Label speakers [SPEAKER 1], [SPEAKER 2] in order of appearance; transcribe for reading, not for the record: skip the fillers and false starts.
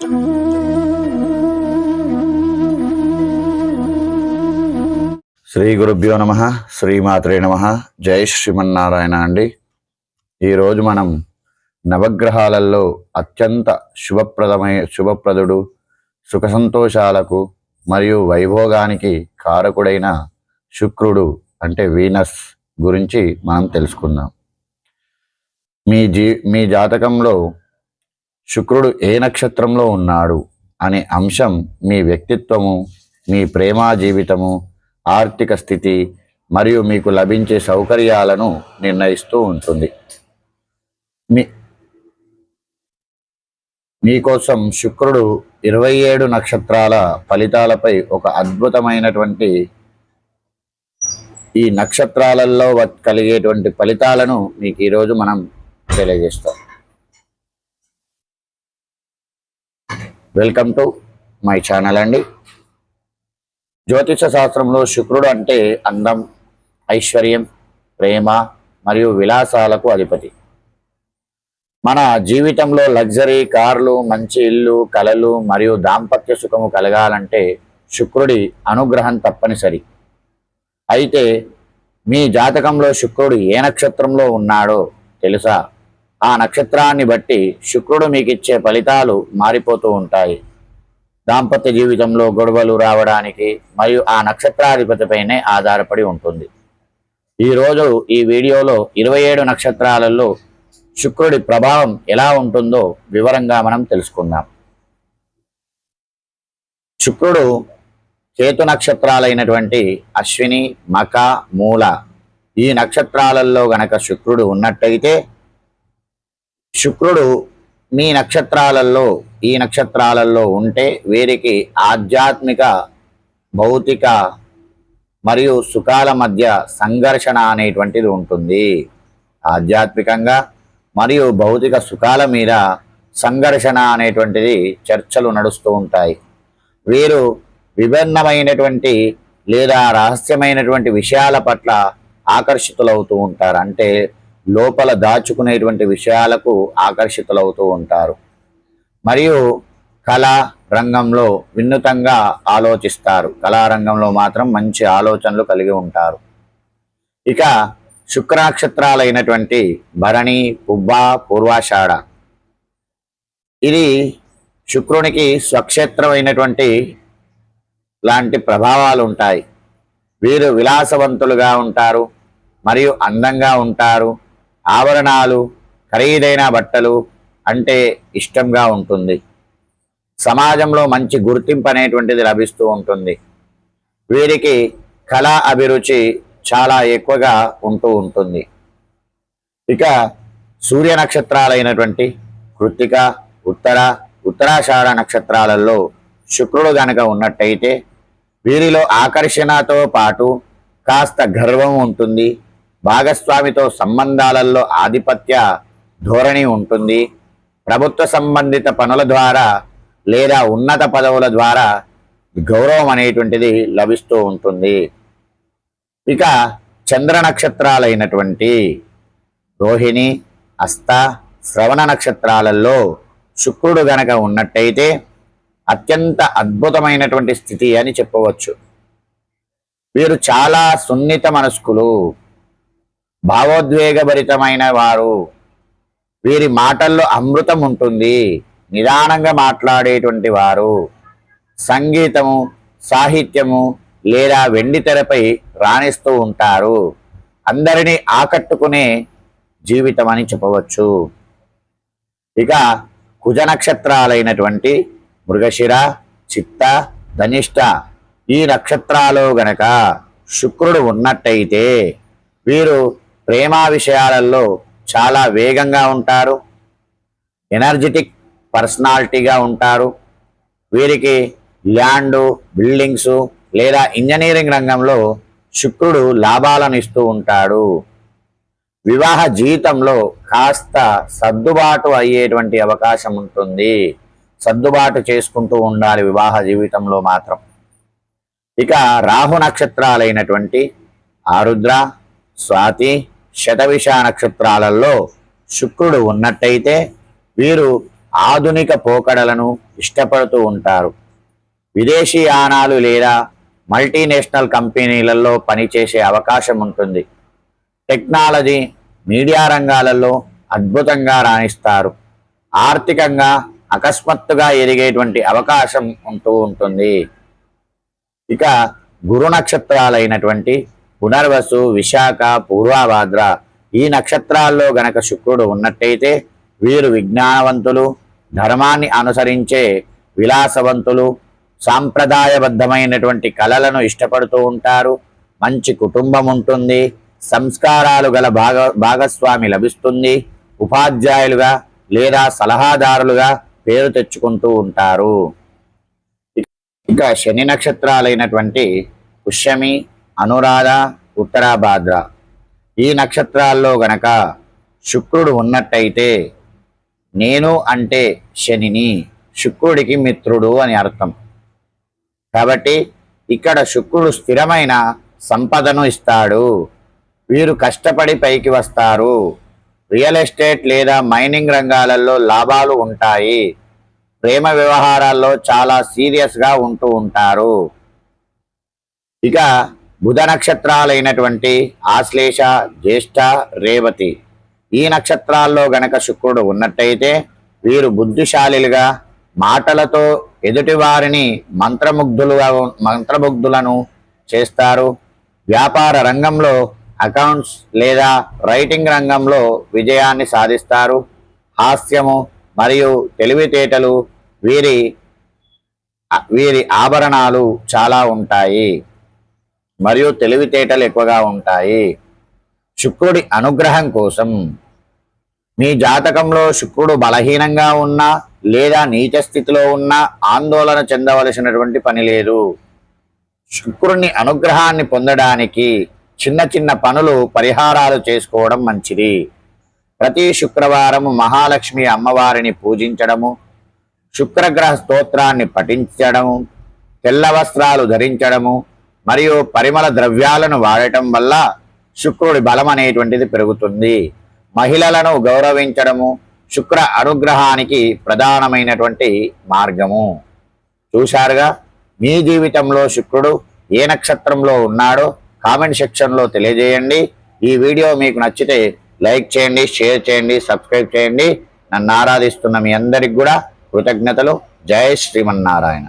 [SPEAKER 1] శ్రీ గురుభ్యో నమః, శ్రీమాత్రే నమః. జై శ్రీమన్నారాయణ అండి. ఈరోజు మనం నవగ్రహాలలో అత్యంత శుభప్రదుడు, సుఖ సంతోషాలకు మరియు వైభోగానికి కారకుడైన శుక్రుడు అంటే వీనస్ గురించి మనం తెలుసుకుందాం. మీ జాతకంలో శుక్రుడు ఏ నక్షత్రంలో ఉన్నాడు అనే అంశం మీ వ్యక్తిత్వము, మీ ప్రేమ జీవితము, ఆర్థిక స్థితి మరియు మీకు లభించే సౌకర్యాలను నిర్ణయిస్తూ ఉంటుంది. మీకోసం శుక్రుడు 27 నక్షత్రాల ఫలితాలపై ఒక అద్భుతమైనటువంటి ఈ నక్షత్రాలలో కలిగేటువంటి ఫలితాలను మీకు ఈరోజు మనం తెలియజేస్తాం. వెల్కమ్ టు మై ఛానల్ అండి. జ్యోతిష శాస్త్రంలో శుక్రుడు అంటే అందం, ఐశ్వర్యం, ప్రేమ మరియు విలాసాలకు అధిపతి. మన జీవితంలో లగ్జరీ కార్లు, మంచి ఇల్లు, కలలు మరియు దాంపత్య సుఖము కలగాలంటే శుక్రుడి అనుగ్రహం తప్పనిసరి. అయితే మీ జాతకంలో శుక్రుడు ఏ నక్షత్రంలో ఉన్నాడో తెలుసా? ఆ నక్షత్రాన్ని బట్టి శుక్రుడు మీకు ఇచ్చే ఫలితాలు మారిపోతూ ఉంటాయి. దాంపత్య జీవితంలో గొడవలు రావడానికి మరియు ఆ నక్షత్రాధిపతిపైనే ఆధారపడి ఉంటుంది. ఈరోజు ఈ వీడియోలో 27 నక్షత్రాలలో శుక్రుడి ప్రభావం ఎలా ఉంటుందో వివరంగా మనం తెలుసుకుందాం. శుక్రుడు కేతు నక్షత్రాలైనటువంటి అశ్విని, మఖ, మూల ఈ నక్షత్రాలలో గనక శుక్రుడు ఉన్నట్టయితే శుక్రుడు మీ నక్షత్రాలలో ఈ నక్షత్రాలలో ఉంటే వీరికి ఆధ్యాత్మిక, భౌతిక మరియు సుఖాల మధ్య సంఘర్షణ అనేటువంటిది ఉంటుంది. ఆధ్యాత్మికంగా మరియు భౌతిక సుఖాల మీద సంఘర్షణ అనేటువంటిది చర్చలు నడుస్తూ ఉంటాయి. వీరు విభిన్నమైనటువంటి లేదా రహస్యమైనటువంటి విషయాల పట్ల ఆకర్షితులవుతూ ఉంటారు. అంటే లోపల దాచుకునేటువంటి విషయాలకు ఆకర్షితులవుతూ ఉంటారు. మరియు కళా రంగంలో వినూతంగా ఆలోచిస్తారు. కళారంగంలో మాత్రం మంచి ఆలోచనలు కలిగి ఉంటారు. ఇక శుక్ర నక్షత్రాలైనటువంటి భరణి, పుబ్బ, పూర్వాషాఢ ఇది శుక్రునికి స్వక్షేత్రమైనటువంటి లాంటి ప్రభావాలు ఉంటాయి. వీరు విలాసవంతులుగా ఉంటారు మరియు అందంగా ఉంటారు. ఆభరణాలు, ఖరీదైన బట్టలు అంటే ఇష్టంగా ఉంటుంది. సమాజంలో మంచి గుర్తింపు అనేటువంటిది లభిస్తూ ఉంటుంది. వీరికి కళా అభిరుచి చాలా ఎక్కువగా ఉంటూ ఉంటుంది. ఇక సూర్య నక్షత్రాలైనటువంటి కృత్తిక, ఉత్తరాషాఢ నక్షత్రాలలో శుక్రుడు గనక ఉన్నట్టయితే వీరిలో ఆకర్షణతో పాటు కాస్త గర్వం ఉంటుంది. భాగస్వామితో సంబంధాలలో ఆధిపత్య ధోరణి ఉంటుంది. ప్రభుత్వ సంబంధిత పనుల ద్వారా లేదా ఉన్నత పదవుల ద్వారా గౌరవం అనేటువంటిది లభిస్తూ ఉంటుంది. ఇక చంద్ర నక్షత్రాలైనటువంటి రోహిణి, హస్త, శ్రవణ నక్షత్రాలలో శుక్రుడు గనక ఉన్నట్టయితే అత్యంత అద్భుతమైనటువంటి స్థితి అని చెప్పవచ్చు. వీరు చాలా సున్నిత మనస్కులు, భావోద్వేగభరితమైన వారు. వీరి మాటల్లో అమృతం ఉంటుంది. నిదానంగా మాట్లాడేటువంటి వారు. సంగీతము, సాహిత్యము లేదా వెండి తెరపై రాణిస్తూ ఉంటారు. అందరినీ ఆకట్టుకునే జీవితం అని చెప్పవచ్చు. ఇక కుజ నక్షత్రాలైనటువంటి మృగశిర, చిత్త, ధనిష్ట ఈ నక్షత్రాలు గనక శుక్రుడు ఉన్నట్టయితే వీరు ప్రేమ విషయాలలో చాలా వేగంగా ఉంటారు. ఎనర్జెటిక్ పర్సనాలిటీగా ఉంటారు. వీరికి ల్యాండు, బిల్డింగ్స్ లేదా ఇంజనీరింగ్ రంగంలో శుక్రుడు లాభాలను ఇస్తూ ఉంటాడు. వివాహ జీవితంలో కాస్త సర్దుబాటు అయ్యేటువంటి అవకాశం ఉంటుంది. సర్దుబాటు చేసుకుంటూ ఉండాలి వివాహ జీవితంలో మాత్రం. ఇక రాహు నక్షత్రాలైనటువంటి ఆరుద్ర, స్వాతి, శతవిష నక్షత్రాలలో శుక్రుడు ఉన్నట్టయితే వీరు ఆధునిక పోకడలను ఇష్టపడుతూ ఉంటారు. విదేశీ యానాలు లేదా మల్టీనేషనల్ కంపెనీలలో పనిచేసే అవకాశం ఉంటుంది. టెక్నాలజీ, మీడియా రంగాలలో అద్భుతంగా రాణిస్తారు. ఆర్థికంగా అకస్మాత్తుగా ఎదిగేటువంటి అవకాశం ఉంటూ ఉంటుంది. ఇక గురు నక్షత్రాలైనటువంటి పునర్వసు, విశాఖ, పూర్వభాద్ర ఈ నక్షత్రాల్లో గనక శుక్రుడు ఉన్నట్టయితే వీరు విజ్ఞానవంతులు, ధర్మాన్ని అనుసరించే విలాసవంతులు, సాంప్రదాయబద్ధమైనటువంటి కళలను ఇష్టపడుతూ ఉంటారు. మంచి కుటుంబం ఉంటుంది. సంస్కారాలు గల భాగస్వామి లభిస్తుంది. ఉపాధ్యాయులుగా లేదా సలహాదారులుగా పేరు తెచ్చుకుంటూ ఉంటారు. ఇక శని నక్షత్రాలైనటువంటి పుష్యమి, అనురాధ, ఉత్తరాభాద్ర ఈ నక్షత్రాల్లో గనక శుక్రుడు ఉన్నట్టయితే నేను అంటే శనిని, శుక్రుడికి మిత్రుడు అని అర్థం. కాబట్టి ఇక్కడ శుక్రుడు స్థిరమైన సంపదను ఇస్తాడు. వీరు కష్టపడి పైకి వస్తారు. రియల్ ఎస్టేట్ లేదా మైనింగ్ రంగాలలో లాభాలు ఉంటాయి. ప్రేమ వ్యవహారాల్లో చాలా సీరియస్గా ఉంటూ ఉంటారు. ఇక బుధ నక్షత్రాలైనటువంటి ఆశ్లేష, జ్యేష్ఠ, రేవతి ఈ నక్షత్రాల్లో గనక శుక్రుడు ఉన్నట్టయితే వీరు బుద్ధిశాలిలుగా మాటలతో ఎదుటి వారిని మంత్రముగ్ధులను చేస్తారు. వ్యాపార రంగంలో, అకౌంట్స్ లేదా రైటింగ్ రంగంలో విజయాన్ని సాధిస్తారు. హాస్యము మరియు తెలివితేటలు వీరి ఆభరణాలు చాలా ఉంటాయి మరియు తెలివితేటలు ఎక్కువగా ఉంటాయి. శుక్రుడి అనుగ్రహం కోసం మీ జాతకంలో శుక్రుడు బలహీనంగా ఉన్నా లేదా నీచ స్థితిలో ఉన్నా ఆందోళన చెందవలసినటువంటి పని లేదు. శుక్రుని అనుగ్రహాన్ని పొందడానికి చిన్న చిన్న పనులు, పరిహారాలు చేసుకోవడం మంచిది. ప్రతి శుక్రవారం మహాలక్ష్మి అమ్మవారిని పూజించడము, శుక్రగ్రహ స్తోత్రాన్ని పఠించడము, తెల్ల వస్త్రాలు ధరించడము మరియు పరిమళ ద్రవ్యాలను వాడటం వల్ల శుక్రుడి బలం అనేటువంటిది పెరుగుతుంది. మహిళలను గౌరవించడము శుక్ర అనుగ్రహానికి ప్రధానమైనటువంటి మార్గము. చూశారుగా, మీ జీవితంలో శుక్రుడు ఏ నక్షత్రంలో ఉన్నాడో కామెంట్ సెక్షన్లో తెలియజేయండి. ఈ వీడియో మీకు నచ్చితే లైక్ చేయండి, షేర్ చేయండి, సబ్స్క్రైబ్ చేయండి. నన్ను ఆరాధిస్తున్న మీ అందరికి కూడా కృతజ్ఞతలు. జై శ్రీమన్నారాయణ.